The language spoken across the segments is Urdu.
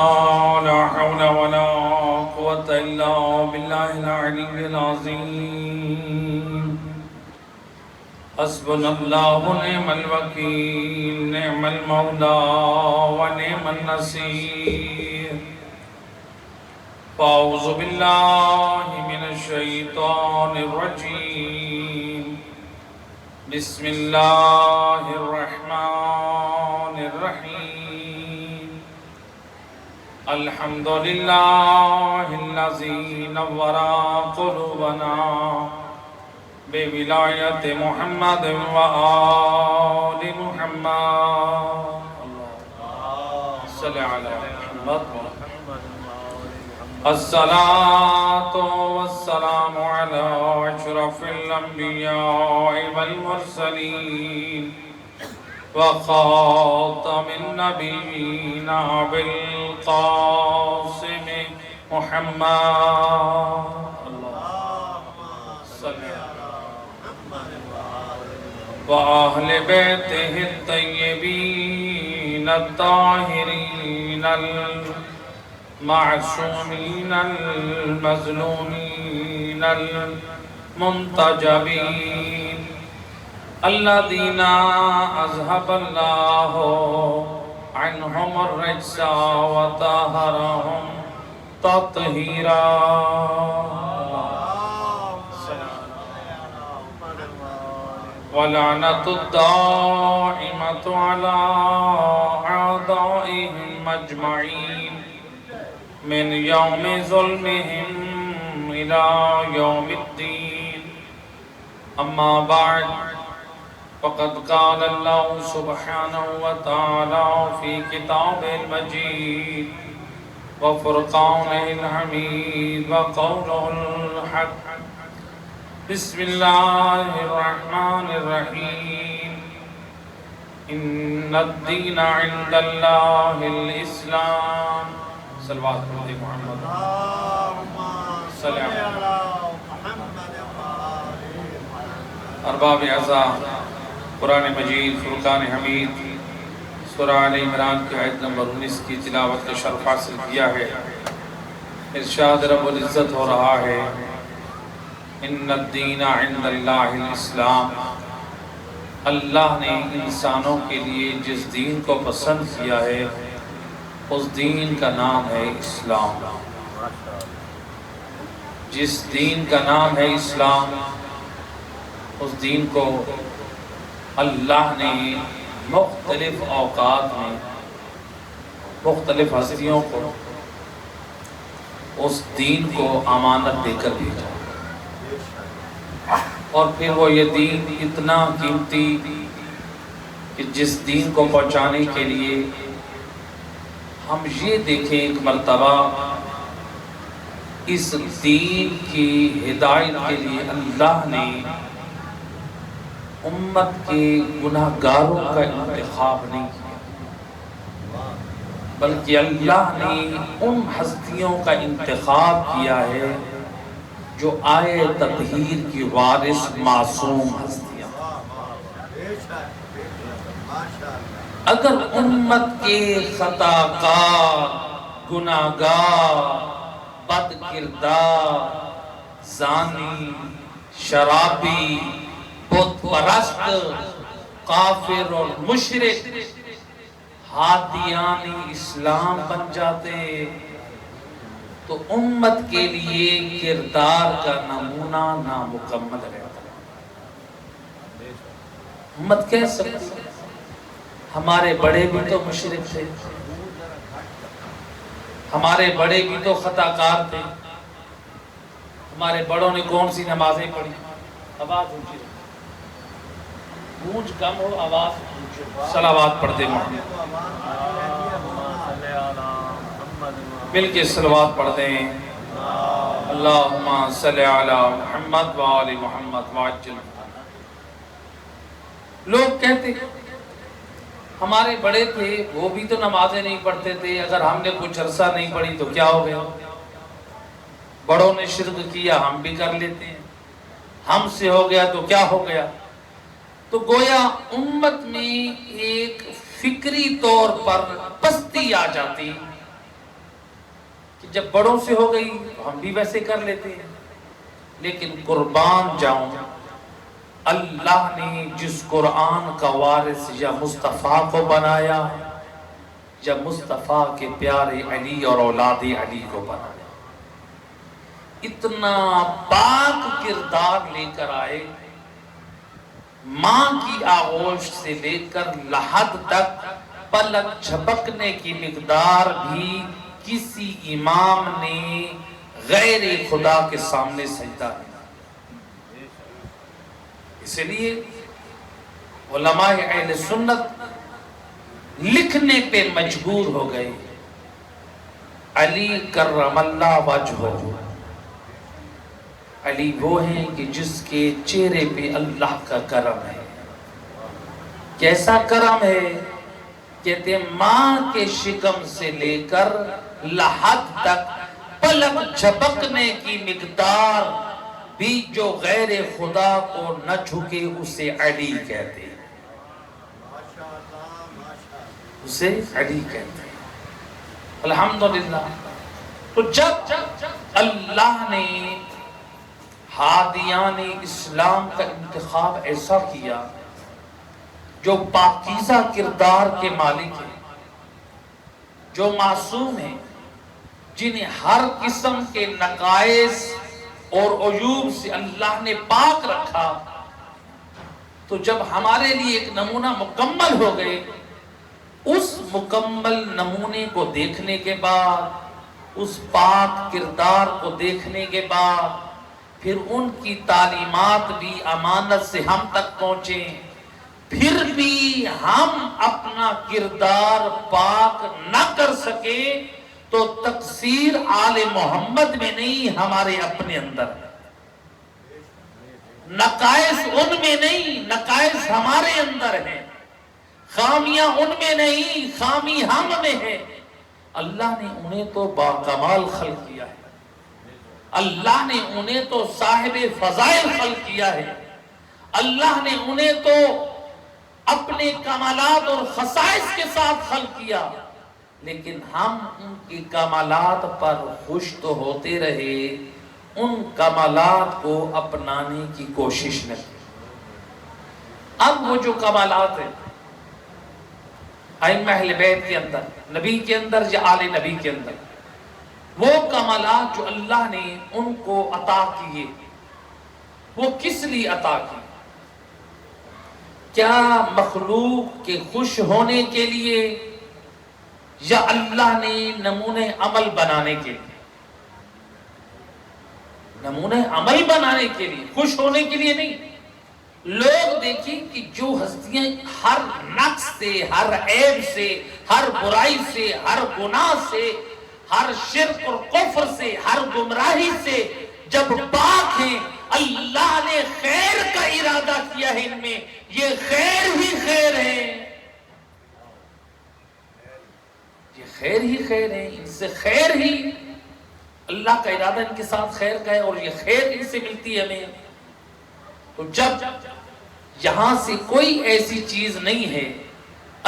لا حول ولا قوة إلا بالله العلي العظيم. حسبنا الله ونعم الوكيل، نعم المولى ونعم النصير. فأعوذ بالله من الشيطان الرجيم. بسم الله الرحمن الرحيم. الحمد لله الذي نور قلوبنا بولاية محمد وآل محمد. صل على محمد. الصلاة والسلام على أشرف الأنبياء والمرسلين وخاتم النبيين أبي القاسم محمد. وأهل بيته الطيبين الطاهرين المعصومين المظلومين المنتجبين الذين أذهب الله عنهم الرجس وطهرهم تطهيرا. ولعنة الدائمة على أعدائهم أجمعين من يوم ظلمهم إلى يوم الدين. أما بعد، فقد قال الله سبحانه وتعالى في كتابه المجيد وفرقانه الحميد وقوله الحق. بسم الله الرحمن الرحيم. إن الدين عند الله الإسلام. صلوات محمد. صلی اللہ ارباب اعزاء، قرآن مجید فرقان حمید سورہ آل عمران کی آیت نمبر 19 کی تلاوت کا شرف حاصل کیا ہے. ارشاد رب العزت ہو رہا ہے، ان الدین عند اللہ الاسلام. اللہ نے انسانوں کے لیے جس دین کو پسند کیا ہے اس دین کا نام ہے اسلام. جس دین کا نام ہے اسلام، اس دین کو اللہ نے مختلف اوقات میں مختلف ہستیوں کو اس دین کو امانت دے کر بھیجا، اور پھر وہ یہ دین اتنا قیمتی کہ جس دین کو پہنچانے کے لیے ہم یہ دیکھیں ایک مرتبہ اس دین کی ہدایت کے لیے اللہ نے امت کے گناہگاروں کا انتخاب نہیں کیا، بلکہ اللہ نے ان ہستیوں کا انتخاب کیا ہے جو آئے تطہیر کی وارث معصوم ہستیاں. اگر امت کے خطاکار، گناہگار، بد کردار، زانی، شرابی، بت پرست، کافر اور مشرک ہادیان اسلام بن جاتے تو امت کے لیے کردار کا نمونہ نامکمل رہتا. امت کہہ سکتی ہمارے بڑے بھی تو مشرک تھے، ہمارے بڑے بھی تو خطاکار تھے، ہمارے بڑوں نے کون سی نمازیں پڑھی. آواز اونچی رکھو، گونج کم ہو، آواز اونچی. صلوات پڑھتے محمد، مل کے صلوات پڑھتے ہیں. اللہم صلی علی محمد وآل محمد وعجل. لوگ کہتے ہمارے بڑے تھے وہ بھی تو نمازیں نہیں پڑھتے تھے، اگر ہم نے کچھ عرصہ نہیں پڑھی تو کیا ہو گیا؟ بڑوں نے شرک کیا ہم بھی کر لیتے ہیں، ہم سے ہو گیا تو کیا ہو گیا؟ تو گویا امت میں ایک فکری طور پر پستی آ جاتی کہ جب بڑوں سے ہو گئی ہم بھی ویسے کر لیتے ہیں، لیکن قربان جاؤں اللہ نے جس قرآن کا وارث یا مصطفیٰ کو بنایا، یا مصطفیٰ کے پیارے علی اور اولاد علی کو بنایا، اتنا پاک کردار لے کر آئے، ماں کی آغوش سے لے کر لحد تک پلک جھپکنے کی مقدار بھی کسی امام نے غیر خدا کے سامنے سجدہ نہیں۔ اس لیے علماء اہل سنت لکھنے پہ مجبور ہو گئے، علی کرم اللہ وجہہ، علی وہ ہیں کہ جس کے چہرے پہ اللہ کا کرم ہے۔ کیسا کرم ہے؟ کہتے ہیں ماں کے شکم سے لے کر لحد تک پلک جھپکنے کی مقدار بھی جو غیر خدا کو نہ جھکے اسے علی کہتے ہیں، اسے علی کہتے ہیں۔ الحمدللہ۔ تو جب اللہ نے ہادیان اسلام کا انتخاب ایسا کیا جو پاکیزہ کردار کے مالک ہیں، جو معصوم ہیں، جنہیں ہر قسم کے نقائص اور عیوب سے اللہ نے پاک رکھا، تو جب ہمارے لیے ایک نمونہ مکمل ہو گئے، اس مکمل نمونے کو دیکھنے کے بعد، اس پاک کردار کو دیکھنے کے بعد، پھر ان کی تعلیمات بھی امانت سے ہم تک پہنچیں، پھر بھی ہم اپنا کردار پاک نہ کر سکے تو تقصیر آل محمد میں نہیں، ہمارے اپنے اندر ہے۔ نقائص ان میں نہیں، نقائص ہمارے اندر ہیں، خامیاں ان میں نہیں، خامی ہم میں ہے۔ اللہ نے انہیں تو باکمال خلق کیا ہے، اللہ نے انہیں تو صاحب فضائل خلق کیا ہے، اللہ نے انہیں تو اپنے کمالات اور خصائص کے ساتھ خلق کیا، لیکن ہم ان کی کمالات پر خوش تو ہوتے رہے، ان کمالات کو اپنانے کی کوشش نہ کی۔ اب وہ جو کمالات ہیں ائمہ اہل بیت کے اندر، نبی کے اندر یا آل نبی کے اندر، وہ کمالات جو اللہ نے ان کو عطا کیے، وہ کس لیے عطا کیے؟ کیا مخلوق کے خوش ہونے کے لیے، یا اللہ نے نمونہ عمل بنانے کے لیے؟ نمونہ عمل بنانے کے لیے، خوش ہونے کے لیے نہیں۔ لوگ دیکھیں کہ جو ہستیاں ہر نقص سے، ہر عیب سے، ہر برائی سے، ہر گناہ سے، ہر شرک اور کفر سے، ہر گمراہی سے جب پاک ہیں، اللہ نے خیر کا ارادہ کیا ہے ان میں، یہ خیر ہی خیر ہے، یہ خیر ہی خیر ہے، ان سے خیر ہی، اللہ کا ارادہ ان کے ساتھ خیر کا ہے اور یہ خیر ان سے ملتی ہے ہمیں۔ تو جب یہاں سے کوئی ایسی چیز نہیں ہے،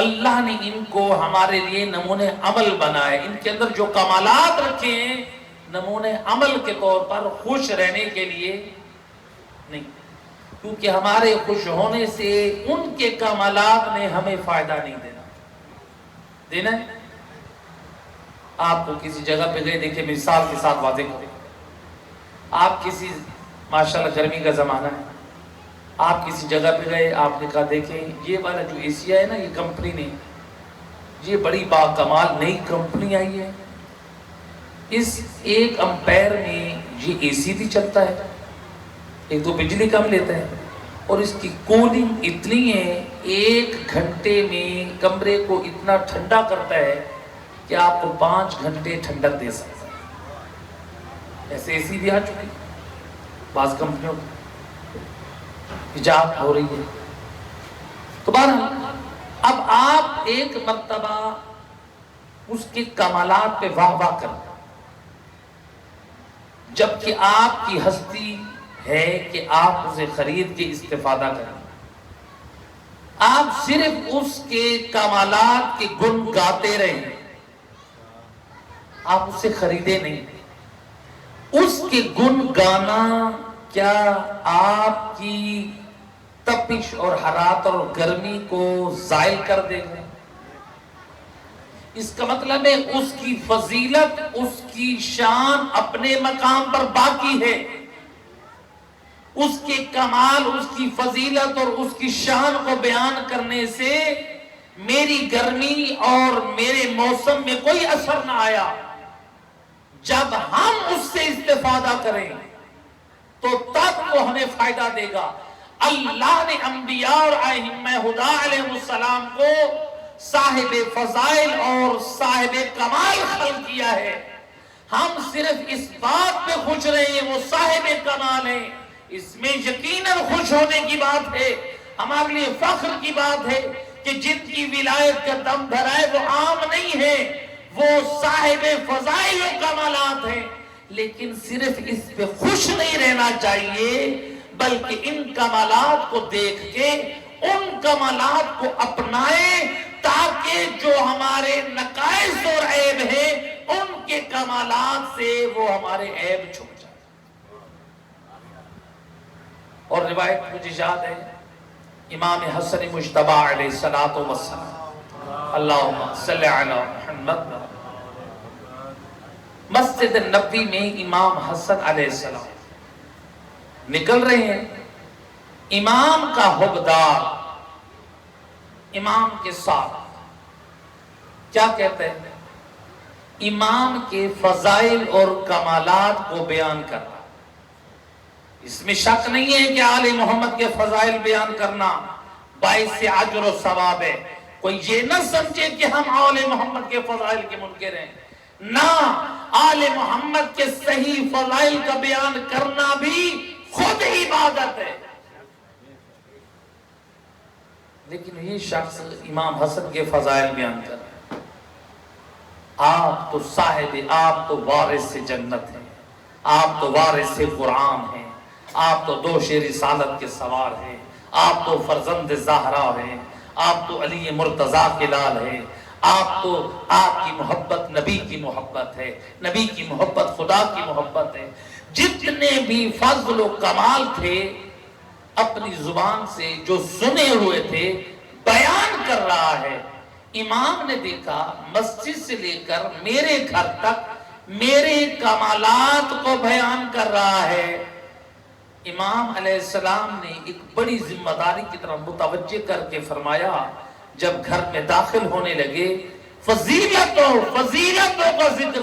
اللہ نے ان کو ہمارے لیے نمونہ عمل بنائے، ان کے اندر جو کمالات رکھے ہیں نمونہ عمل کے طور پر، خوش رہنے کے لیے نہیں، کیونکہ ہمارے خوش ہونے سے ان کے کمالات نے ہمیں فائدہ نہیں دینا ہے۔ آپ کو کسی جگہ پہ گئے، دیکھیں مثال کے ساتھ واضح کریں، آپ کسی ماشاءاللہ گرمی کا زمانہ ہے، آپ کسی جگہ پہ گئے، آپ نے کہا دیکھیں یہ والا جو اے سی ہے نا، یہ کمپنی نے، یہ بڑی باکمال نئی کمپنی آئی ہے، اس 1 امپیر میں یہ اے سی بھی چلتا ہے، ایک تو بجلی کم لیتا ہے، اور اس کی کولنگ اتنی ہے 1 گھنٹے میں کمرے کو اتنا ٹھنڈا کرتا ہے کہ آپ کو 5 گھنٹے ٹھنڈک دے سکتا ہے۔ ایسے اے سی بھی آ چکی بعض کمپنیوں کو، ایجاد ہو رہی ہے۔ تو بہرحال اب آپ ایک مرتبہ اس کے کمالات پہ واہ واہ کریں، جبکہ آپ کی ہستی ہے کہ آپ اسے خرید کے استفادہ کریں، آپ صرف اس کے کمالات کے گن گاتے رہیں، آپ اسے خریدے نہیں، اس کے گن گانا کیا آپ کی تپش اور حرارت اور گرمی کو زائل کر دے گا؟ اس کا مطلب ہے اس کی فضیلت، اس کی شان اپنے مقام پر باقی ہے، اس کے کمال، اس کی فضیلت اور اس کی شان کو بیان کرنے سے میری گرمی اور میرے موسم میں کوئی اثر نہ آیا۔ جب ہم اس سے استفادہ کریں تو تب وہ ہمیں فائدہ دے گا۔ اللہ نے انبیاء اور ائمہ ہدی علیہ السلام کو صاحب فضائل اور صاحب کمال خلق کیا ہے۔ ہم صرف اس بات پہ خوش رہے ہیں وہ صاحب کمال ہیں، اس میں یقیناً خوش ہونے کی بات ہے، ہمارے لیے فخر کی بات ہے کہ جن کی ولایت کا دم دھرا ہے وہ عام نہیں ہے، وہ صاحب فضائل و کمالات ہیں۔ لیکن صرف اس پہ خوش نہیں رہنا چاہیے، بلکہ ان کمالات کو دیکھ کے ان کمالات کو اپنائیں تاکہ جو ہمارے نقائص اور عیب ہیں ان کے کمالات سے وہ ہمارے عیب چھپ جائیں۔ اور روایت مجھے یاد ہے امام حسن مجتبی علیہ السلام، اللہم صلی علی محمد، مسجد نبوی میں امام حسن علیہ السلام نکل رہے ہیں، امام کا حبدار امام کے ساتھ کیا کہتے ہیں؟ امام کے فضائل اور کمالات کو بیان کرنا۔ اس میں شک نہیں ہے کہ آل محمد کے فضائل بیان کرنا باعث اجر و ثواب ہے۔ کوئی یہ نہ سمجھے کہ ہم آل محمد کے فضائل کے منکر ہیں، نہ، آل محمد کے صحیح فضائل کا بیان کرنا بھی خود عبادت ہے۔ لیکن یہ شخص امام حسن کے فضائل بیان کر رہے ہیں، آپ تو صاحب، آپ تو وارث جنت ہیں، آپ تو وارث قرآن ہیں، آپ تو دوش رسالت کے سوار ہیں، آپ تو فرزند زہرا ہیں، آپ تو علی مرتضیٰ کے لال ہیں، آپ کی محبت نبی کی محبت ہے، نبی کی محبت خدا کی محبت ہے۔ جتنے بھی فضل و کمال تھے اپنی زبان سے جو سنے ہوئے تھے بیان کر رہا ہے۔ امام نے دیکھا مسجد سے لے کر میرے گھر تک میرے کمالات کو بیان کر رہا ہے۔ امام علیہ السلام نے ایک بڑی ذمہ داری کی طرف متوجہ کر کے فرمایا، جب گھر میں داخل ہونے لگے فضیلتوں کا ذکر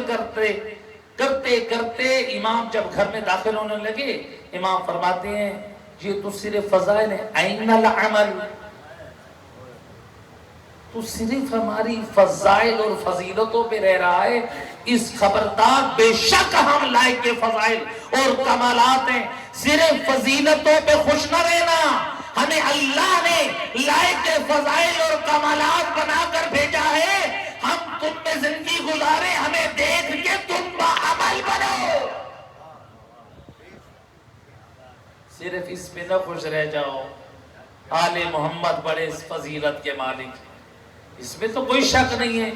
کرتے کرتے امام جب گھر میں داخل ہونے لگے، امام فرماتے ہیں یہ تو صرف فضائل ہیں، این العمل، تو صرف ہماری فضائل اور فضیلتوں پہ رہ رہا ہے، اس خبردار بے شک ہم لائق کے فضائل اور کمالات ہیں، صرف فضیلتوں پہ خوش نہ رہنا، ہمیں اللہ نے لائق کے فضائل اور کمالات بنا کر بھیجا ہے، ہم تم میں زندگی گزارے، ہمیں دیکھ کے تم باعمل بنو، صرف اس پہ نہ خوش رہ جاؤ۔ آل محمد بڑے اس فضیلت کے مالک ہیں، اس میں تو کوئی شک نہیں ہے۔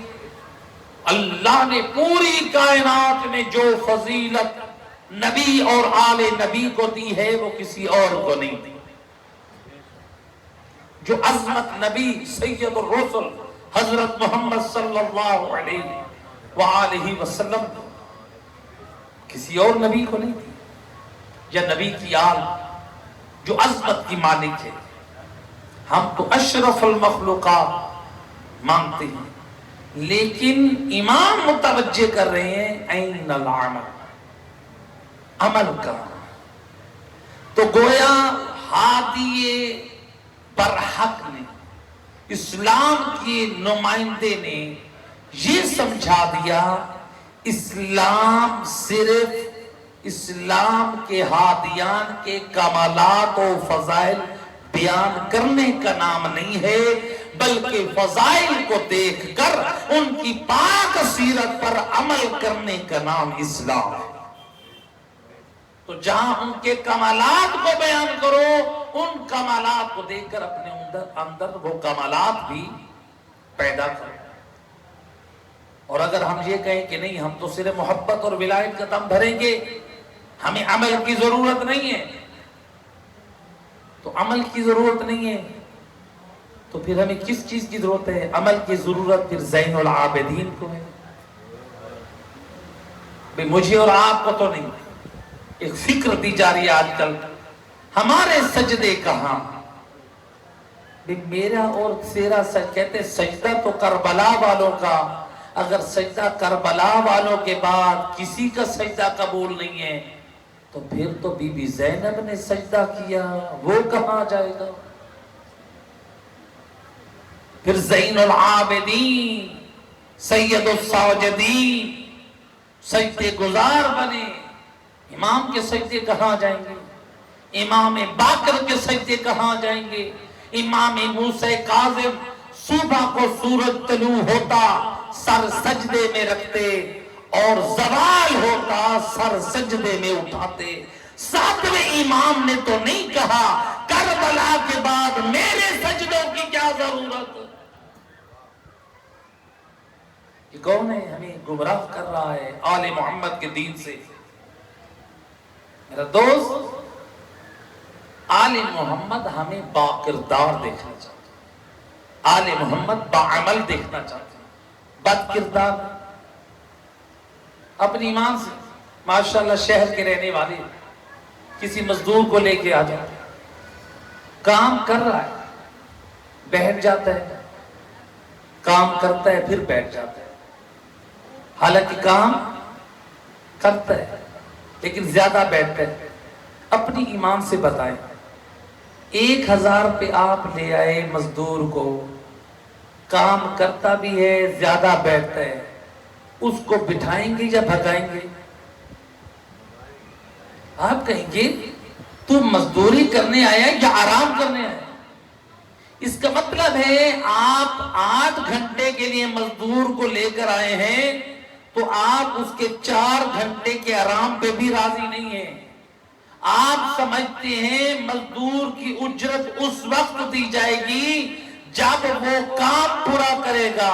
اللہ نے پوری کائنات میں جو فضیلت نبی اور آل نبی کو دی ہے وہ کسی اور کو نہیں دی، جو عظمت نبی سید الرسل حضرت محمد صلی اللہ علیہ وآلہ وسلم کسی اور نبی کو نہیں دی، یا نبی کی آل جو عظمت کی مالک ہے۔ ہم تو اشرف المخلوقات مانتے ہیں، لیکن امام متوجہ کر رہے ہیں این العمل، عمل کرنا۔ تو گویا ہادی برحق نے، اسلام کے نمائندے نے یہ سمجھا دیا اسلام صرف اسلام کے ہادیان کے کمالات و فضائل بیان کرنے کا نام نہیں ہے، بلکہ فضائل کو دیکھ کر ان کی پاک سیرت پر عمل کرنے کا نام اسلام ہے۔ تو جہاں ان کے کمالات کو بیان کرو، ان کمالات کو دیکھ کر اپنے اندر وہ کمالات بھی پیدا کرو۔ اور اگر ہم یہ کہیں کہ نہیں ہم تو صرف محبت اور ولایت کا دم بھریں گے، ہمیں عمل کی ضرورت نہیں ہے، تو عمل کی ضرورت نہیں ہے تو پھر ہمیں کس چیز کی ضرورت ہے؟ عمل کی ضرورت پھر زین العابدین کو ہے. بھئی مجھے اور آپ کو تو نہیں. ایک فکر دی جا رہی ہے آج کل، ہمارے سجدے کہاں؟ بھئی میرا اور تیرا کہتے سجدہ تو کربلا والوں کا، اگر سجدہ کربلا والوں کے بعد کسی کا سجدہ قبول نہیں ہے تو پھر تو بی بی زینب نے سجدہ کیا، وہ کہاں جائے گا؟ پھر زین العابدین سید الساجدین سجدے گزار بنے، امام کے سجدے کہاں جائیں گے؟ امام باقر کے سجدے کہاں جائیں گے؟ امام موسیٰ کاظم صبح کو سورج طلوع ہوتا سر سجدے میں رکھتے اور زوال ہوتا سر سجدے میں اٹھاتے. ساتویں امام نے تو نہیں کہا کربلا کے بعد میرے سجدوں کی کیا ضرورت؟ یہ کون ہے ہمیں گمراہ کر رہا ہے آل محمد کے دین سے؟ میرا دوست، آل محمد ہمیں با کردار دیکھنا چاہتا ہے، آل محمد با عمل دیکھنا چاہتا ہے، بد کردار. اپنی ایمان سے ماشاءاللہ شہر کے رہنے والے کسی مزدور کو لے کے آ جاتے، کام کر رہا ہے بیٹھ جاتا ہے، کام کرتا ہے پھر بیٹھ جاتا ہے، حالانکہ کام کرتا ہے لیکن زیادہ بیٹھتا ہے. اپنی ایمان سے بتائیں، 1000 پہ آپ لے آئے مزدور کو، کام کرتا بھی ہے زیادہ بیٹھتا ہے، اس کو بٹھائیں گے یا بھگائیں گے؟ آپ کہیں گے تو مزدوری کرنے آیا یا آرام کرنے آیا؟ اس کا مطلب ہے آپ 8 گھنٹے کے لیے مزدور کو لے کر آئے ہیں تو آپ اس کے 4 گھنٹے کے آرام پہ بھی راضی نہیں ہیں. آپ سمجھتے ہیں مزدور کی اجرت اس وقت دی جائے گی جب وہ کام پورا کرے گا.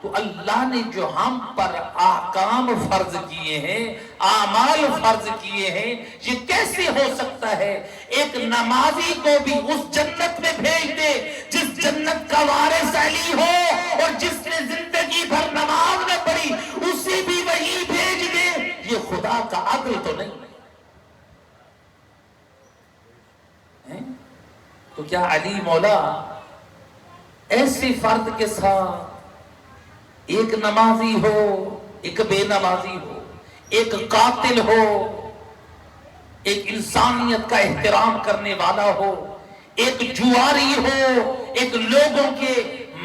تو اللہ نے جو ہم پر احکام فرض کیے ہیں، اعمال فرض کیے ہیں، یہ کیسے ہو سکتا ہے ایک نمازی کو بھی اس جنت میں بھیج دے جس جنت کا وارث علی ہو، اور جس نے زندگی بھر نماز نہ پڑھی اسے بھی وہی بھیج دے؟ یہ خدا کا عدل تو نہیں ہے؟ تو کیا علی مولا ایسے فرد کے ساتھ ایک نمازی ہو، ایک بے نمازی ہو، ایک قاتل ہو، ایک انسانیت کا احترام کرنے والا ہو، ایک جواری ہو، ایک لوگوں کے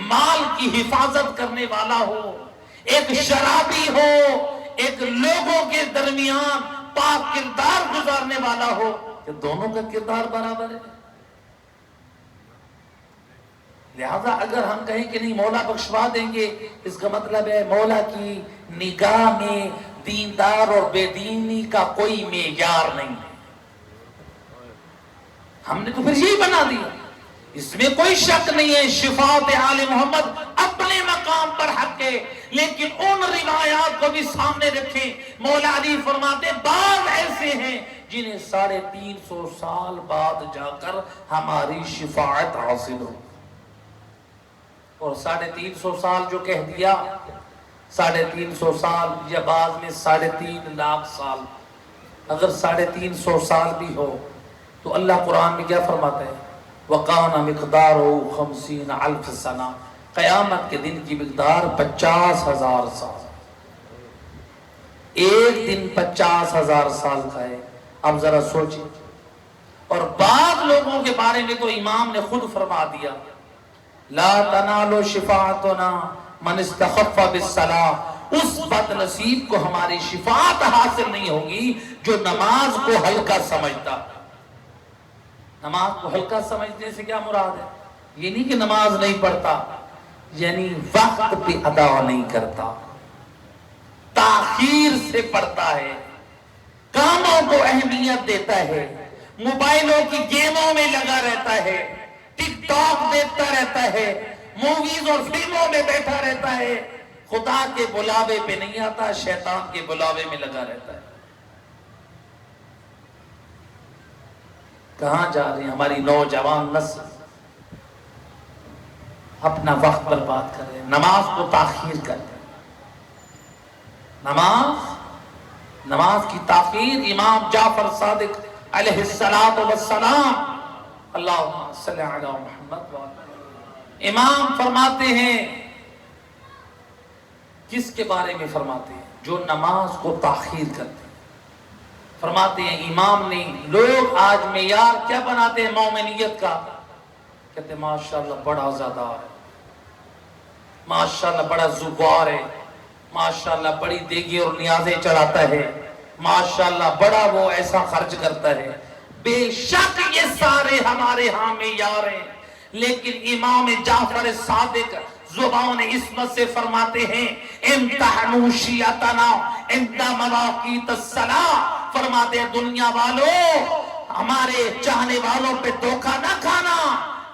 مال کی حفاظت کرنے والا ہو، ایک شرابی ہو، ایک لوگوں کے درمیان پاک کردار گزارنے والا ہو، کہ دونوں کا کردار برابر ہے؟ لہذا اگر ہم کہیں کہ نہیں مولا بخشوا دیں گے، اس کا مطلب ہے مولا کی نگاہ میں دیندار اور بے دینی کا کوئی معیار نہیں ہے. ہم نے تو پھر یہی بنا دیا. اس میں کوئی شک نہیں ہے شفاعت آل محمد اپنے مقام پر حق ہے، لیکن ان روایات کو بھی سامنے رکھیں. مولا علی فرماتے بعض ایسے ہیں جنہیں 350 سال بعد جا کر ہماری شفاعت حاصل ہو. اور 350 سال جو کہہ دیا، 350 سال یا بعد میں 3.5 لاکھ سال، اگر 350 سال بھی ہو تو اللہ قرآن میں کیا فرماتا ہے؟ وَقَانَ مِقْدَارُهُ 50,000 سنہ. قیامت کے دن کی مقدار 50,000 سال. ایک دن 50,000 سال کا ہے. اب ذرا سوچیں. اور بعض لوگوں کے بارے میں تو امام نے خود فرما دیا لا تنالو شفاعتنا من استخف بالصلاۃ. اس بد نصیب کو ہماری شفاعت حاصل نہیں ہوگی جو نماز کو ہلکا سمجھتا. نماز کو ہلکا سمجھنے سے کیا مراد ہے؟ یہ نہیں کہ نماز نہیں پڑھتا، یعنی وقت پہ ادا نہیں کرتا، تاخیر سے پڑھتا ہے، کاموں کو اہمیت دیتا ہے، موبائلوں کی گیموں میں لگا رہتا ہے، ٹک ٹاک دیکھتا رہتا ہے، موویز اور فلموں میں بیٹھا رہتا ہے. خدا کے بلاوے پہ نہیں آتا، شیطان کے بلاوے میں لگا رہتا ہے۔ کہاں جا رہے ہیں ہماری نوجوان نسل؟ اپنا وقت برباد کر رہے ہیں، نماز کو تاخیر کر رہے ہیں۔ نماز کی تاخیر امام جعفر صادق علیہ السلام، اللہم صلی علی محمد وعلی، امام فرماتے ہیں، کس کے بارے میں فرماتے ہیں؟ جو نماز کو تاخیر کرتے ہیں۔ فرماتے ہیں امام نے، لوگ آج معیار کیا بناتے ہیں مومنیت کا؟ کہتے ہیں ماشاءاللہ بڑا عزادار ہے، ماشاءاللہ بڑا زبار ہے، ماشاءاللہ بڑی دیگی اور نیازیں چڑھاتا ہے، ماشاءاللہ بڑا وہ ایسا خرچ کرتا ہے۔ بے شک یہ سارے ہمارے ہاں معیار ہیں، لیکن امام جعفر صادق زبان عصمت سے فرماتے ہیں، امتحنوا شیعتنا عند مواقیت الصلاۃ، فرماتے ہیں دنیا والوں، ہمارے چاہنے والوں پہ دھوکہ نہ کھانا،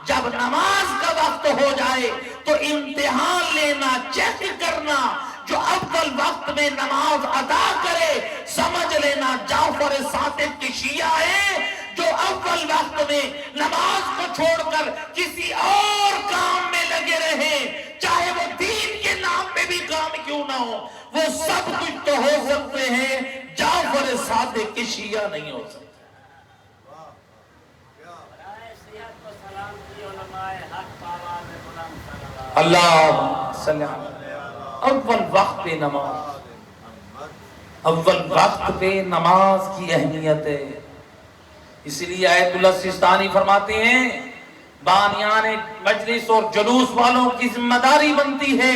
جب نماز کا وقت ہو جائے تو امتحان لینا، چیک کرنا، جو افضل وقت میں نماز ادا کرے سمجھ لینا جعفر صادق کی شیعہ ہے، جو اول وقت میں نماز کو چھوڑ کر کسی اور کام میں لگے رہے، چاہے وہ دین کے نام پہ بھی کام کیوں نہ ہو، وہ سب کچھ تو ہو سکتے ہیں، جعفر صادق کی شیعہ نہیں ہو سکتے۔ اللہ صلی اللہ علیہ وسلم، اول وقت پہ نماز، اول وقت پہ نماز کی اہمیت ہے۔ اس لیے آیت اللہ سستانی فرماتے ہیں، بانیان مجلس اور جلوس والوں کی ذمہ داری بنتی ہے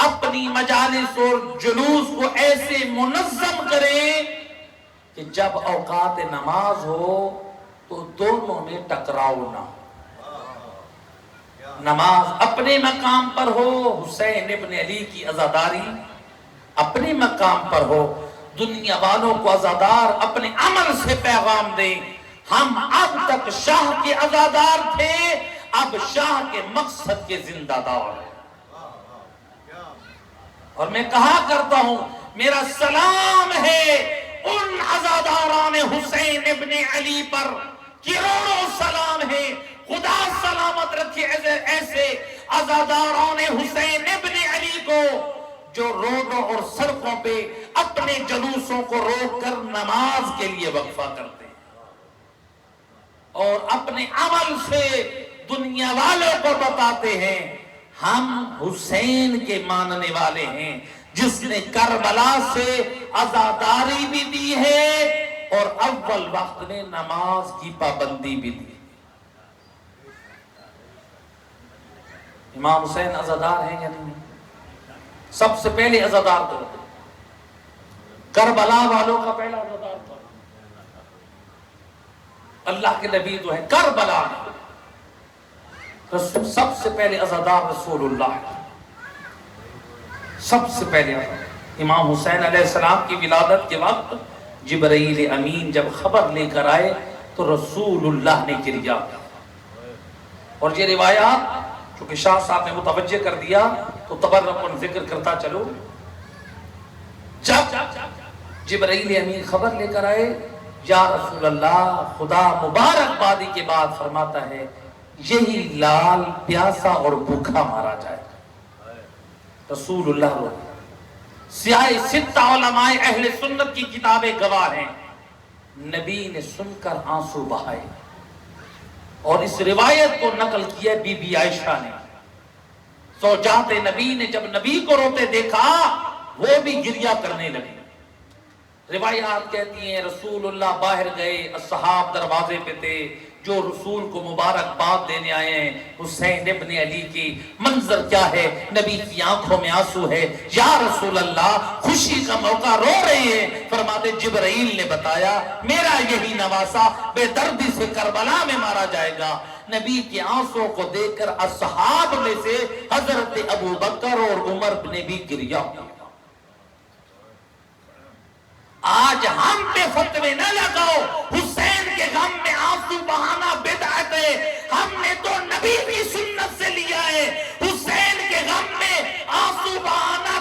اپنی مجالس اور جلوس کو ایسے منظم کریں کہ جب اوقات نماز ہو تو دونوں میں ٹکراؤ نہ ہو۔ نماز اپنے مقام پر ہو، حسین ابن علی کی عزاداری اپنے مقام پر ہو، دنیا والوں کو عزادار اپنے عمل سے پیغام دیں، ہم اب تک شاہ کے عزادار تھے، اب شاہ کے مقصد کے زندہ دار ہیں۔ اور میں کہا کرتا ہوں، میرا سلام ہے ان عزاداران حسین ابن علی پر، کروڑوں سلام ہے، خدا سلامت رکھے ایسے عزاداران حسین ابن علی کو جو روڈوں اور سڑکوں پہ اپنے جلوسوں کو روک کر نماز کے لیے وقفہ کرتے ہیں اور اپنے عمل سے دنیا والوں کو بتاتے ہیں ہم حسین کے ماننے والے ہیں، جس نے کربلا سے عزاداری بھی دی ہے اور اول وقت میں نماز کی پابندی بھی دی۔ امام حسین عزادار ہیں یا نہیں؟ سب سے پہلے عزادار تو کربلا والوں کا پہلا عزادار تھا، اللہ کے نبی جو ہے کربلا رسول، سب سے پہلے عزادار رسول اللہ، سب سے پہلے امام حسین علیہ السلام کی ولادت کے وقت جبرائیل امین جب خبر لے کر آئے تو رسول اللہ نے گریا۔ اور یہ روایات چونکہ شاہ صاحب نے متوجہ کر دیا تو تبرکن ذکر کرتا چلو، جب جبرائیل امین خبر لے کر آئے، یا رسول اللہ، خدا مبارکبادی کے بعد فرماتا ہے یہی لال پیاسا اور بھوکا مارا جائے۔ رسول اللہ رو، سیاہ ستہ علماء اہل سنت کی کتابیں گواہ ہیں، نبی نے سن کر آنسو بہائے، اور اس روایت کو نقل کیا بی بی عائشہ نے۔ زوجات نبی نے جب نبی کو روتے دیکھا وہ بھی گریہ کرنے لگے۔ روایات کہتی ہیں رسول اللہ باہر گئے، اصحاب دروازے پہ تھے جو رسول کو مبارکباد دینے آئے ہیں، حسین ابن علی کی منظر کیا ہے، نبی کی آنکھوں میں آنسو ہے، یا رسول اللہ خوشی کا موقع رو رہے ہیں، فرماتے جبرائیل نے بتایا میرا یہی نواسا بے دردی سے کربلا میں مارا جائے گا۔ نبی کے آنسوں کو دیکھ کر اصحاب میں سے حضرت ابو بکر اور عمر نے بھی گریہ کیا۔ آج ہم پہ فتوے نہ لگاؤ، حسین کے غم میں آنسو بہانا بدعت ہے، ہم نے تو نبی بھی سنت سے لیا ہے، حسین کے غم میں آنسو بہانا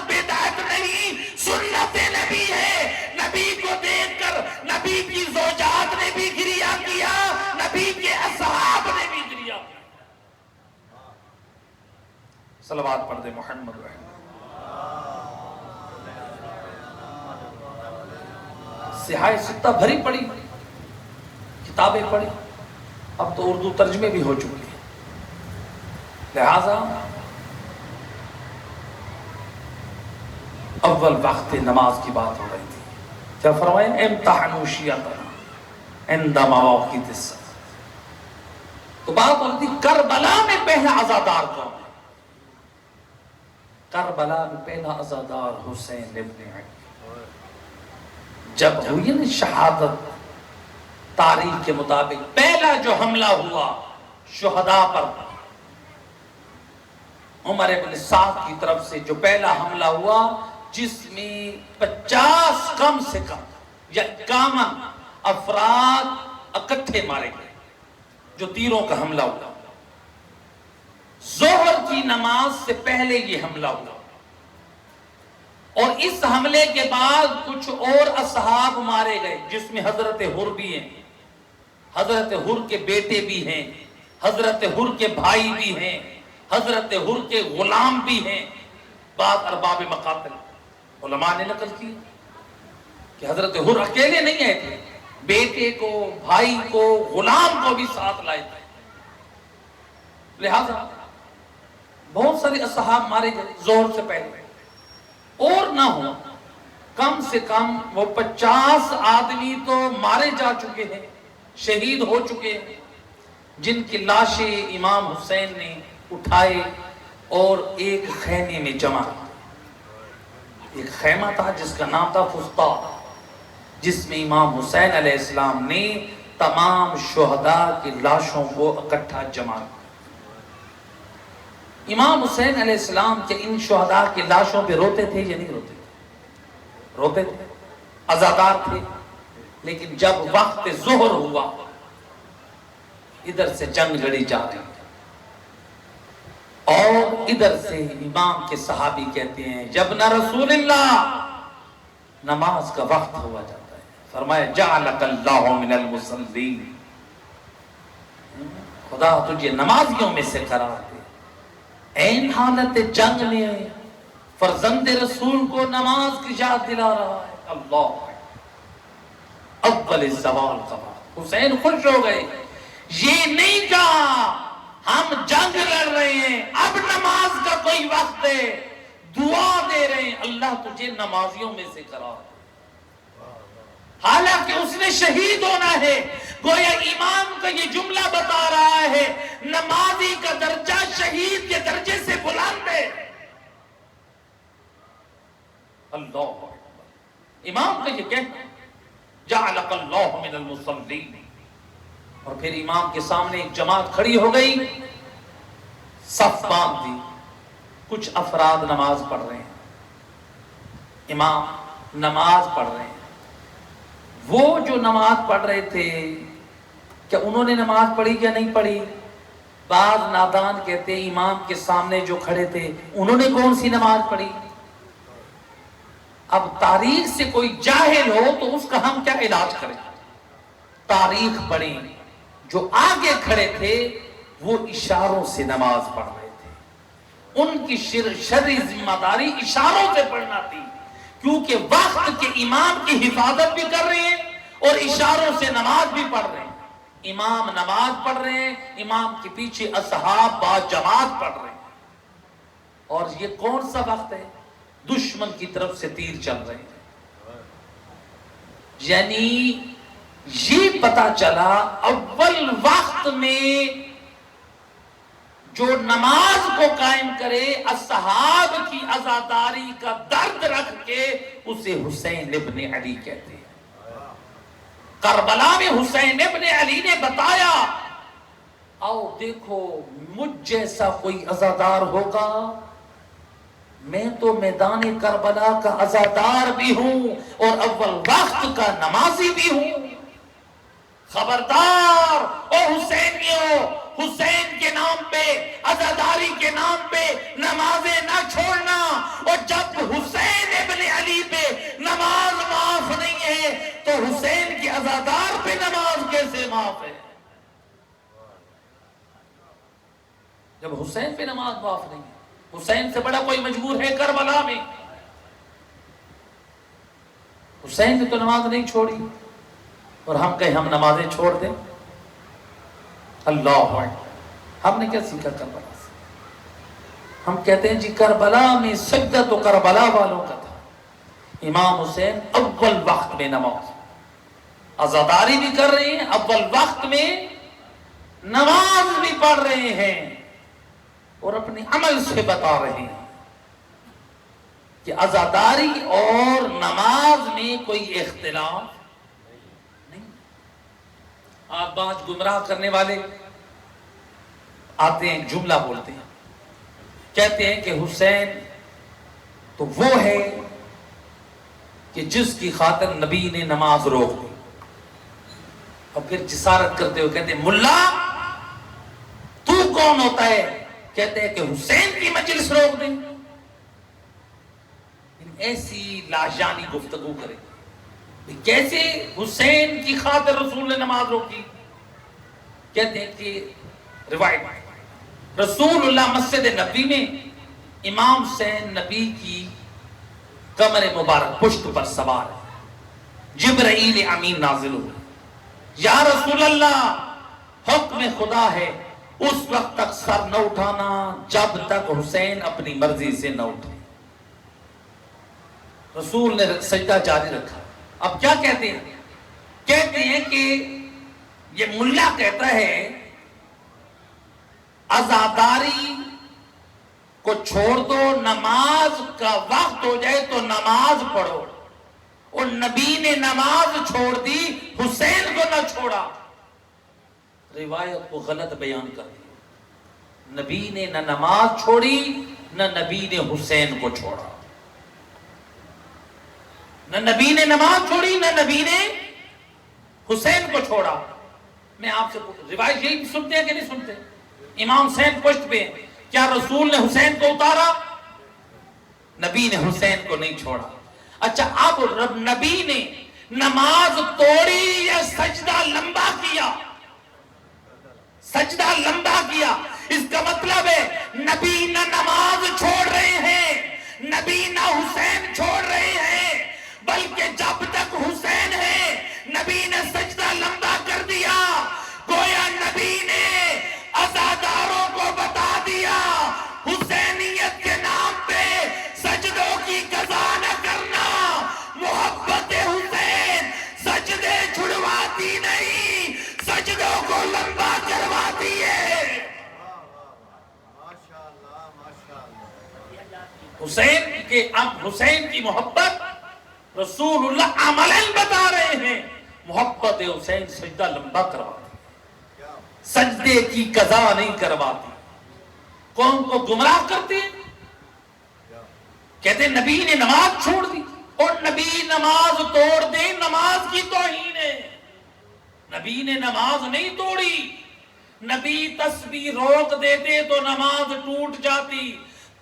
صلوات پڑھ دے محمد رحمہ. سیاہ ستہ بھری پڑی، کتابیں پڑھی، اب تو اردو ترجمے بھی ہو چکی ہیں. لہذا اول وقت نماز کی بات ہو رہی تھی. کیا فرمائے؟ امتحنوا شیعتنا عند مواقیت الصلاۃ. تو بات ہو رہی تھی کربلا میں پہلا عزادار کون ہے؟ کربلا میں پہلا عزادار حسین ابن علی. جب ہوئی نا شہادت، تاریخ کے مطابق پہلا جو حملہ ہوا شہداء پر عمر ابن سعد کی طرف سے، جو پہلا حملہ ہوا جس میں 50 کم سے کم یا 51 افراد اکٹھے مارے گئے، جو تیروں کا حملہ ہوا. ظہر کی نماز سے پہلے یہ حملہ ہوا، اور اس حملے کے بعد کچھ اور اصحاب مارے گئے، جس میں حضرت حر بھی ہیں، حضرت حر کے بیٹے بھی ہیں، حضرت حر کے بھائی بھی ہیں، حضرت حر کے غلام بھی ہیں. بعض ارباب مقاتل علماء نے نقل کی کہ حضرت حر اکیلے نہیں آئے تھے، بیٹے کو، بھائی کو، غلام کو بھی ساتھ لائے تھے. لہذا بہت سارے اصحاب مارے گئے ظہر سے پہلے. اور نہ ہو کم سے کم وہ 50 آدمی تو مارے جا چکے ہیں، شہید ہو چکے ہیں، جن کی لاشیں امام حسین نے اٹھائے اور ایک خیمے میں جمع. ایک خیمہ تھا جس کا نام تھا فسطاط، جس میں امام حسین علیہ السلام نے تمام شہداء کی لاشوں کو اکٹھا جمع. امام حسین علیہ السلام کے ان شہداء کی لاشوں پہ روتے تھے یا نہیں روتے تھے؟ روتے تھے، عزادار تھے. لیکن جب وقت ظہر ہوا، ادھر سے جنگ لڑی جا رہی اور ادھر سے امام کے صحابی کہتے ہیں جب نہ رسول اللہ، نماز کا وقت ہوا جاتا ہے. فرمایا جعلک اللہ من المصلین، خدا تجھے نمازیوں میں سے قرار دے. این حالت جنگ میں فرزند رسول کو نماز کی یاد دلا رہا ہے. اللہ اول الزوال کا وقت. حسین خوش ہو گئے. یہ نہیں کہا ہم جنگ لڑ رہے ہیں، اب نماز کا کوئی وقت ہے، دعا دے رہے ہیں اللہ تجھے نمازیوں میں سے قرار دے. حالانکہ اس نے شہید ہونا ہے. گویا امام کا یہ جملہ بتا رہا ہے نمازی کا درجہ شہید کے درجے سے بلند ہے. اللہ امام کا یہ کہنا جعلک اللہ من المصلین. اور پھر امام کے سامنے ایک جماعت کھڑی ہو گئی، صف باندھ دی. کچھ افراد نماز پڑھ رہے ہیں، امام نماز پڑھ رہے ہیں. وہ جو نماز پڑھ رہے تھے کیا انہوں نے نماز پڑھی یا نہیں پڑھی؟ بعض نادان کہتے ہیں امام کے سامنے جو کھڑے تھے انہوں نے کون سی نماز پڑھی؟ اب تاریخ سے کوئی جاہل ہو تو اس کا ہم کیا علاج کریں؟ تاریخ پڑھیں. جو آگے کھڑے تھے وہ اشاروں سے نماز پڑھ رہے تھے. ان کی شرعی ذمہ داری اشاروں سے پڑھنا تھی، کیونکہ وقت کے امام کی حفاظت بھی کر رہے ہیں اور اشاروں سے نماز بھی پڑھ رہے ہیں. امام نماز پڑھ رہے ہیں، امام کے پیچھے اصحاب با جماعت پڑھ رہے ہیں. اور یہ کون سا وقت ہے؟ دشمن کی طرف سے تیر چل رہے ہیں. یعنی یہ پتا چلا اول وقت میں جو نماز کو قائم کرے اصحاب کی عزاداری کا درد رکھ کے اسے حسین ابن علی کہتے ہیں. کربلا میں حسین ابن علی نے بتایا آؤ دیکھو مجھ جیسا کوئی عزادار ہوگا، میں تو میدان کربلا کا عزادار بھی ہوں اور اول وقت کا نمازی بھی ہوں. خبردار او حسینیوں، حسین کے نام پہ، عزاداری کے نام پہ نمازیں نہ چھوڑنا. اور جب حسین ابن علی پہ نماز معاف نہیں ہے تو حسین کے عزادار پہ نماز کیسے معاف ہے؟ جب حسین پہ نماز معاف نہیں ہے حسین سے بڑا کوئی مجبور ہے کربلا میں؟ حسین نے تو نماز نہیں چھوڑی، اور ہم کہیں ہم نمازیں چھوڑ دیں؟ اللہ اکبر! ہم نے کیا سیکھا کربلا سے؟ ہم کہتے ہیں جی کربلا میں سجدہ تو کربلا والوں کا تھا، امام حسین اول وقت میں نماز، عزاداری بھی کر رہے ہیں، اول وقت میں نماز بھی پڑھ رہے ہیں، اور اپنے عمل سے بتا رہے ہیں کہ عزاداری اور نماز میں کوئی اختلاف نہیں۔ آپ بات گمراہ کرنے والے آتے ہیں، جملہ بولتے ہیں، کہتے ہیں کہ حسین تو وہ ہے کہ جس کی خاطر نبی نے نماز روک دی، اور پھر جسارت کرتے ہوئے کہتے ہیں ملا تو کون ہوتا ہے؟ کہتے ہیں کہ حسین کی مجلس روک دیں۔ ایسی لاجانی گفتگو کرے، کیسے حسین کی خاطر رسول نے نماز روکی؟ کہتے ہیں کہ روایت رسول اللہ مسجد نبی میں امام حسین نبی کی کمر مبارک پشت پر سوار ہے، جبرائیل امین نازل ہوئے، یا رسول اللہ حکم خدا ہے اس وقت تک سر نہ اٹھانا جب تک حسین اپنی مرضی سے نہ اٹھے۔ رسول نے سجدہ جاری رکھا۔ اب کیا کہتے ہیں؟ کہتے ہیں کہ یہ ملا کہتا ہے عزاداری کو چھوڑ دو، نماز کا وقت ہو جائے تو نماز پڑھو، اور نبی نے نماز چھوڑ دی، حسین کو نہ چھوڑا۔ روایت کو غلط بیان کر دیا، نبی نے نہ نماز چھوڑی نہ نبی نے حسین کو چھوڑا، نہ نبی نے نماز چھوڑی نہ نبی نے حسین کو چھوڑا۔ میں آپ سے روایت یہی سنتے ہیں کہ نہیں سنتے؟ امام حسین پشت پہ، کیا رسول نے حسین کو اتارا؟ نبی نے حسین کو نہیں چھوڑا۔ اچھا اب رب نبی نے نماز توڑی یا سجدہ لمبا کیا؟ سجدہ لمبا کیا، اس کا مطلب ہے نبی نہ نماز چھوڑ رہے ہیں، نبی نہ حسین چھوڑ رہے ہیں، بلکہ جب تک حسین ہے نبی نے سجدہ لمبا کر دیا۔ گویا نبی نے عزاداروں کو بتا دیا حسینیت کے نام پہ سجدوں کی قضا نہ کرنا، محبت حسین سجدے چھڑواتی نہیں، سجدوں کو لمبا کرواتی ہے۔ حسین کی محبت رسول اللہ عملاً بتا رہے ہیں، محبت حسین سجدہ لمبا کرواتی، سجدے کی قضا نہیں کرواتی۔ قوم کو گمراہ کرتے ہیں، کہتے ہیں نبی نے نماز چھوڑ دی، اور نبی نماز توڑ دے نماز کی توہین ہے۔ نبی نے نماز نہیں توڑی، نبی تسبیح روک دیتے تو نماز ٹوٹ جاتی۔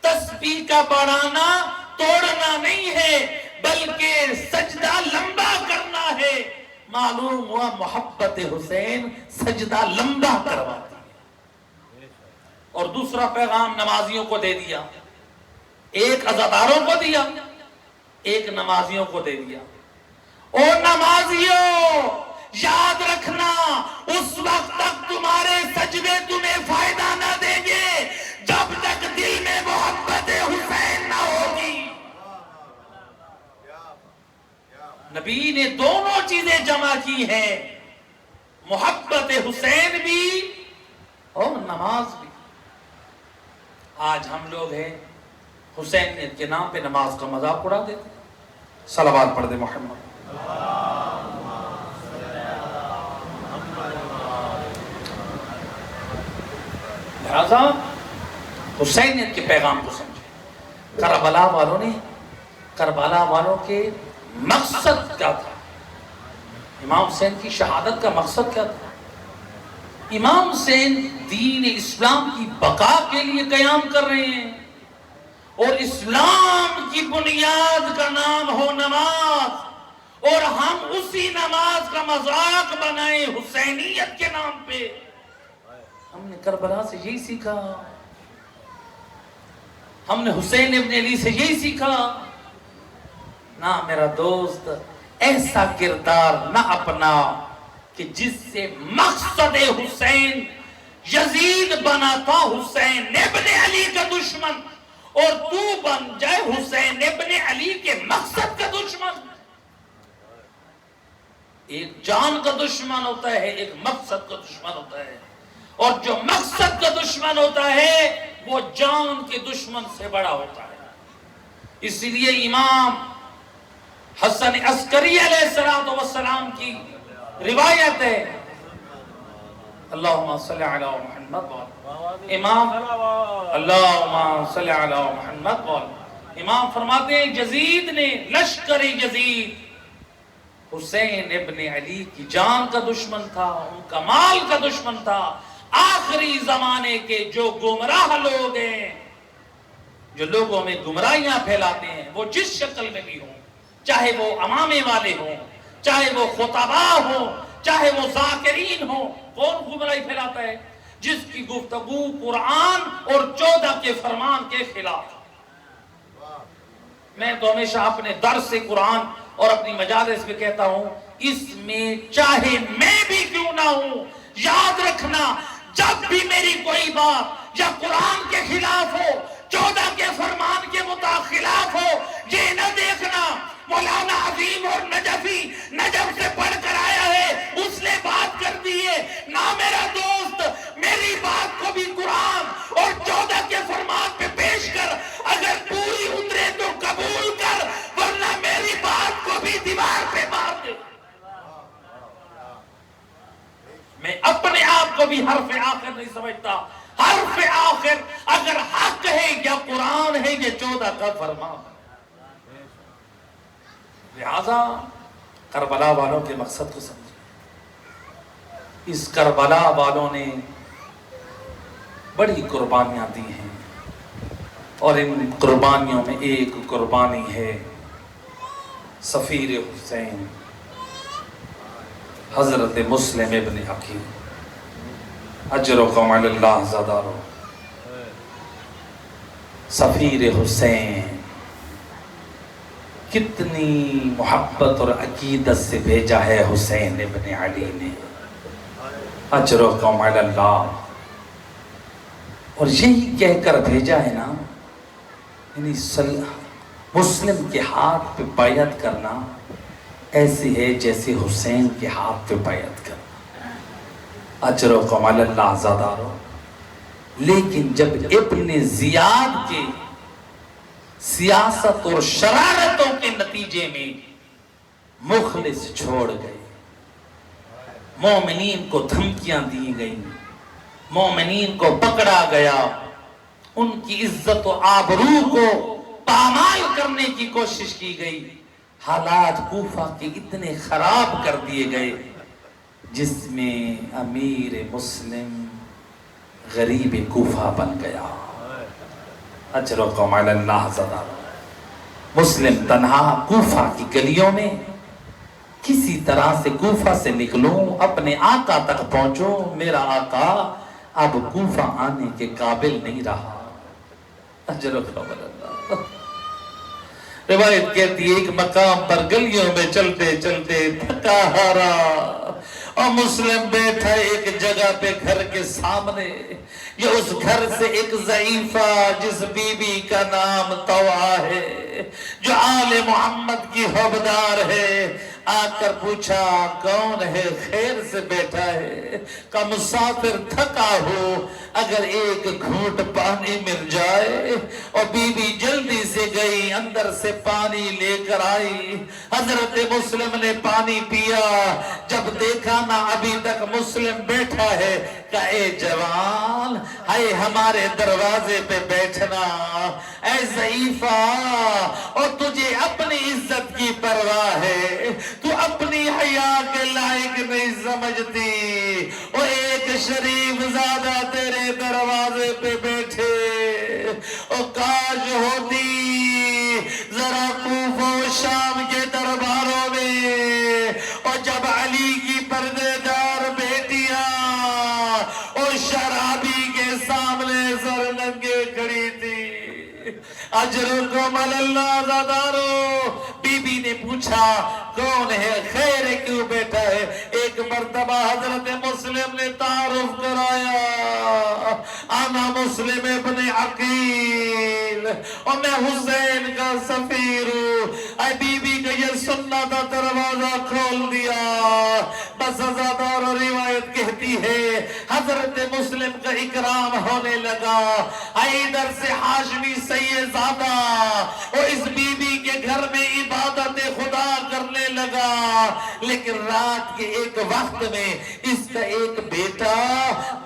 تسبیح کا بڑھانا توڑنا نہیں ہے، بلکہ سجدہ لمبا کرنا ہے۔ معلوم ہوا محبت حسین سجدہ لمبا کرواتی ہے۔ اور دوسرا پیغام نمازیوں کو دے دیا، ایک عزاداروں کو دیا، ایک نمازیوں کو دے دیا۔ اور نمازیوں یاد رکھنا، اس وقت تک تمہارے سجدے تمہیں فائدہ نہ دیں گے جب تک دل میں محبت حسین نہ ہوگی۔ نبی نے دونوں چیزیں جمع کی ہیں، محبت حسین بھی اور نماز بھی۔ آج ہم لوگ ہیں حسینیت کے نام پہ نماز کا مذاق اڑا دیتے۔ صلوات پڑھ دے محمد۔ لہذا حسینیت کے پیغام کو سمجھے۔ کربلا والوں نے، کربلا والوں کے مقصد کیا تھا؟ امام حسین کی شہادت کا مقصد کیا تھا؟ امام حسین دین اسلام کی بقا کے لیے قیام کر رہے ہیں، اور اسلام کی بنیاد کا نام ہو نماز، اور ہم اسی نماز کا مذاق بنائیں حسینیت کے نام پہ۔ ہم نے کربلا سے یہی سیکھا ہم نے حسین ابن علی سے یہی سیکھا. نہ میرا دوست ایسا کردار نہ اپنا کہ جس سے مقصد حسین یزید بنا تھا حسین ابن علی کا دشمن، اور تو بن جائے حسین ابن علی کے مقصد کا دشمن. ایک جان کا دشمن ہوتا ہے، ایک مقصد کا دشمن ہوتا ہے، اور جو مقصد کا دشمن ہوتا ہے وہ جان کے دشمن سے بڑا ہوتا ہے. اسی لیے امام حسن عسکری علیہ السلام کی روایت ہے، اللہم صلی علی محمد، امام اللہم صلی علی محمد، امام فرماتے ہیں یزید نے، لشکر یزید حسین ابن علی کی جان کا دشمن تھا، ان کا مال کا دشمن تھا. آخری زمانے کے جو گمراہ لوگ ہیں، جو لوگوں میں گمراہیاں پھیلاتے ہیں، وہ جس شکل میں بھی ہوں، چاہے وہ امامے والے ہوں، چاہے وہ خطبہ ہوں، چاہے وہ ذاکرین ہوں. کون گمراہی پھیلاتا ہے؟ جس کی گفتگو قرآن اور 14 کے فرمان کے خلاف. میں تو ہمیشہ اپنے درس قرآن اور اپنی مجالس میں کہتا ہوں، اس میں چاہے میں بھی کیوں نہ ہوں، یاد رکھنا جب بھی میری کوئی بات یا قرآن کے خلاف ہو، 14 کے فرمان کے خلاف ہو، یہ نہ دیکھنا مولانا عظیم اور نجفی نجف سے پڑھ کر آیا ہے اس نے بات کر دی ہے. نہ میرا دوست، میری بات کو بھی قرآن اور 14 کے فرمان پہ پیش کر، اگر پوری اترے تو قبول کر، ورنہ میری بات کو بھی دیوار پہ مار دے. میں اپنے آپ کو بھی حرف آخر نہیں سمجھتا. حرف آخر اگر حق ہے یا قرآن ہے یا 14 کا فرمان. لہذا کربلا والوں کے مقصد کو سمجھیں. اس کربلا والوں نے بڑی قربانیاں دی ہیں، اور ان قربانیوں میں ایک قربانی ہے سفیر حسین حضرت مسلم ابن عقیل اجرکم علی اللہ زادارو. سفیر حسین کتنی محبت اور عقیدت سے بھیجا ہے حسین ابن علی نے، اجرکم علی اللہ. اور یہی کہہ کر بھیجا ہے نا، یعنی مسلم کے ہاتھ پہ بیعت کرنا ایسی ہے جیسے حسین کے ہاتھ پہ بیعت کرنا. اجرکم علی اللہ زادارو. لیکن جب ابن زیاد کے سیاست اور شرارتوں کے نتیجے میں مخلص چھوڑ گئے، مومنین کو دھمکیاں دی گئیں، مومنین کو پکڑا گیا، ان کی عزت و آبرو کو پامال کرنے کی کوشش کی گئی، حالات کوفہ کے اتنے خراب کر دیے گئے جس میں امیر مسلم غریب کوفہ بن گیا. اجرکم علی اللہ زادارو. مسلم تنہا کوفہ کی گلیوں میں کسی طرح سے کوفہ سے نکلوں، اپنے آقا تک پہنچوں. میرا آقا اب کوفہ آنے کے قابل نہیں رہا. اجرکم علی اللہ. روایت کہتی ہے ایک مقام پر گلیوں میں چلتے چلتے تھکا ہارا، اور مسلم بیٹھا ایک جگہ پہ گھر کے سامنے. یہ اس گھر سے ایک ضعیفہ جس بی بی کا نام طوعہ ہے، جو آل محمد کی حوبدار ہے، آ کر پوچھا کون ہے، خیر سے بیٹھا ہے؟ کہ مسافر تھکا ہو، اگر ایک گھونٹ پانی مل جائے. اور بی بی جلدی سے گئی، اندر سے پانی لے کر آئی. حضرت مسلم نے پانی پیا. جب دیکھا نا ابھی تک مسلم بیٹھا ہے، کہ اے جوان، اے ہمارے دروازے پہ بیٹھنا، اے ضعیفہ، اور تجھے اپنی عزت کی پرواہ ہے، تو اپنی حیا کے لائق نہیں سمجھتی، اور ایک شریف زادہ تیرے دروازے پہ بیٹھے. اور کاش ہوتی ذرا کوفہ و شام کے درباروں میں، اور جب علی کی پردے دار بیٹیاں اور شرابی کے سامنے سر ننگے کھڑی تھی، اجرکم علی اللہ عزادارو. بی بی نے پوچھا کون ہے؟ خیر ہے کیوں بیٹا ہے؟ ایک مرتبہ حضرت مسلم نے تعارف کرایا، انا مسلم ابن عقیل اور میں حسین کا سفیر ہوں. اے بی بی کا یہ سننا تھا، دروازہ کھول دیا. بس عزادار روایت کہتی ہے حضرت مسلم کا اکرام ہونے لگا. ادھر سے ہاشمی سید زادہ وہ اس بی بی کے گھر میں عبادت خدا کرنے لگا. لیکن رات کے ایک وقت میں اس کا ایک بیٹا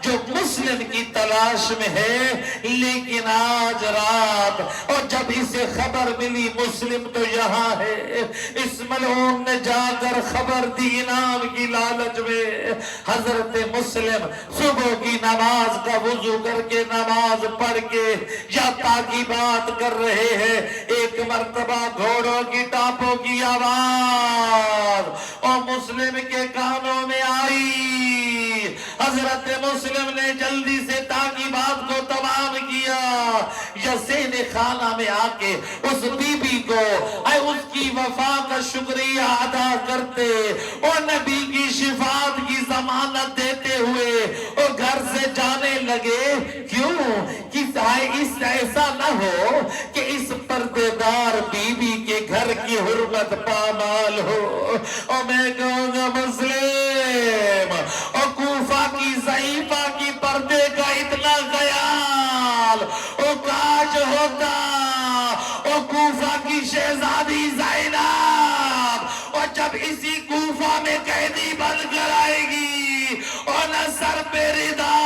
جو مسلم کی تلاش میں ہے، لیکن آج رات اور جب اسے خبر ملی مسلم تو یہاں ہے، اس ملعون نے جا کر خبر دی انعام کی لالچ میں. حضرت مسلم صبح کی نماز کا وضو کر کے نماز پڑھ کے یا تاکی بات کر رہے ہیں، ایک مرتبہ گھوڑوں کی ٹاپوں کی آواز اور مسلم کے کانوں میں آئی. حضرت مسلم نے جلدی سے تاکی بات کو تمام کیا. یسین خانہ میں آ کے اس بی بی کو اس کی وفا کا شکریہ ادا کرتے اور نبی کی شفاعت کی ضمانت دیتے ہوئے اور گھر سے جانے لگے. کیوں کہ اس ایسا نہ ہو کہ اس پردے دار بی بی کے گھر کی حرمت پامال ہو. اور میں کہوں گا مسلم اور کوفہ کی ضعیفہ کی پردے کا اتنا خیال او کاش ہوتا. اور کوفہ کی شہزادی زینب اور جب اسی کوفہ میں قیدی بن کر آئے گی اور نہ سر پہ ردا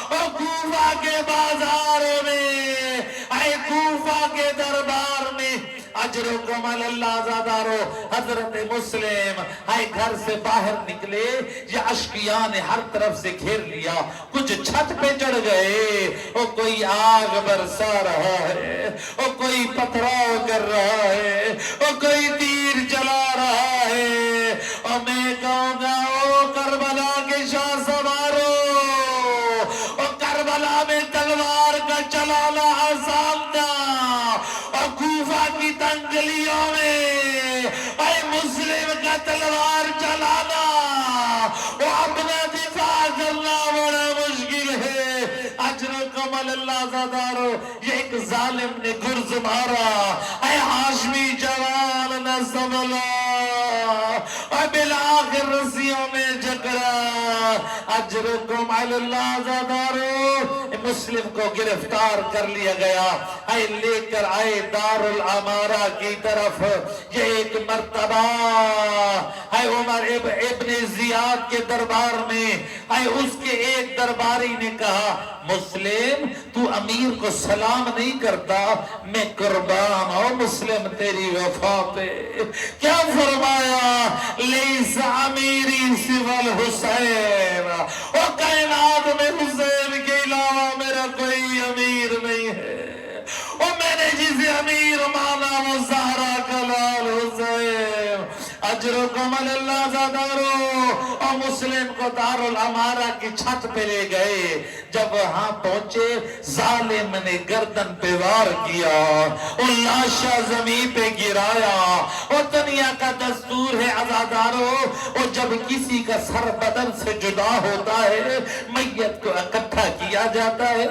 اور کوفہ کے بازاروں میں اے کوفہ کے دربار میں اجرکم علی اللہ عزادارو. حضرت مسلم گھر سے باہر نکلے، یہ اشقیاء نے ہر طرف سے گھیر لیا. کچھ چھت پہ چڑھ گئے اور کوئی آگ برسا رہا ہے اور کوئی پتھراؤ کر رہا ہے اور کوئی تیر چلا رہا ہے. اور میں کہوں گا او کربلا کے شاہ سوارو، اور کربلا میں تلوار کا چلانا آسان تھا اور کوفہ کی تنگلیوں میں اے مسلم کا تلوار چلانا وہ اپنا دفاع کرنا بڑا مشکل ہے. اجرکم علی اللہ عزادارو. یہ ایک ظالم نے گرز مارا، اے ہاشمی جوان نہ سنبھلا اور بالآخر رسیوں میں جکڑا. اجرکم علی اللہ عزادارو. مسلم کو گرفتار کر لیا گیا، اے لے کر آئے دار الامارہ کی طرف. یہ ایک مرتبہ اے عمر ابن زیاد کے دربار میں اے اس کے ایک درباری نے کہا مسلم تو امیر کو سلام نہیں کرتا، میں قربان ہوں مسلم تیری وفا پہ. کیا فرمایا؟ لیس امیری سوى الحسین، اور کائنات میں حسین کے علاوہ میرا کوئی امیر نہیں ہے. اور میں نے جسے امیر مانا وہ زہرا کا لال حسین. اجرکم علی اللہ عزادارو. اور مسلم کو دار الامارہ کی چھت پہ لے گئے. جب وہاں پہنچے ظالم نے گردن پہ وار کیا اور لاشا زمین پہ گرایا. اور دنیا کا دستور ہے عزادارو، اور جب کسی کا سر بدن سے جدا ہوتا ہے میت کو اکٹھا کیا جاتا ہے،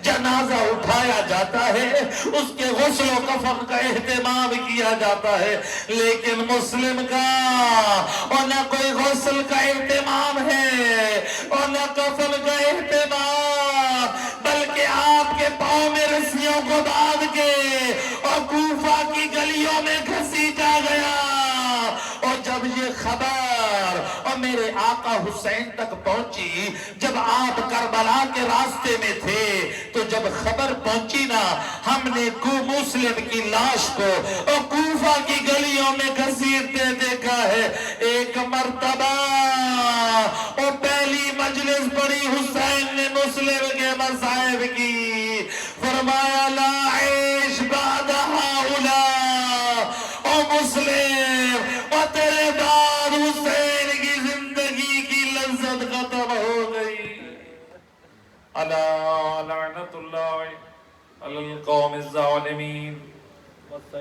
جنازہ اٹھایا جاتا ہے، اس کے غسل و کفن کا اہتمام کیا جاتا ہے. لیکن مسلم کا اور نہ کوئی غسل کا اہتمام ہے اور نہ کفن کا اہتمام، بلکہ آپ کے پاؤں میں رسیوں کو باندھ کے اور کوفہ کی گلیوں میں گھسیٹا گیا. اور جب یہ خبر اور میرے آقا حسین تک پہنچی، جب آپ کربلا کے راستے میں تھے تو جب خبر پہنچی نا، ہم نے مسلم کی لاش کو اور کوفہ کی گلیوں میں گھسیٹتے دیکھا ہے. ایک مرتبہ اور پہلی مجلس پڑی حسین نے مسلم کے مصائب کی، فرمایا لا عیش بعد ہؤلاء. اور مسلم اور تیرے بعد حسین کی زندگی کی لذت ختم ہو گئی. اللہ لعنت اللہ على القوم الظالمين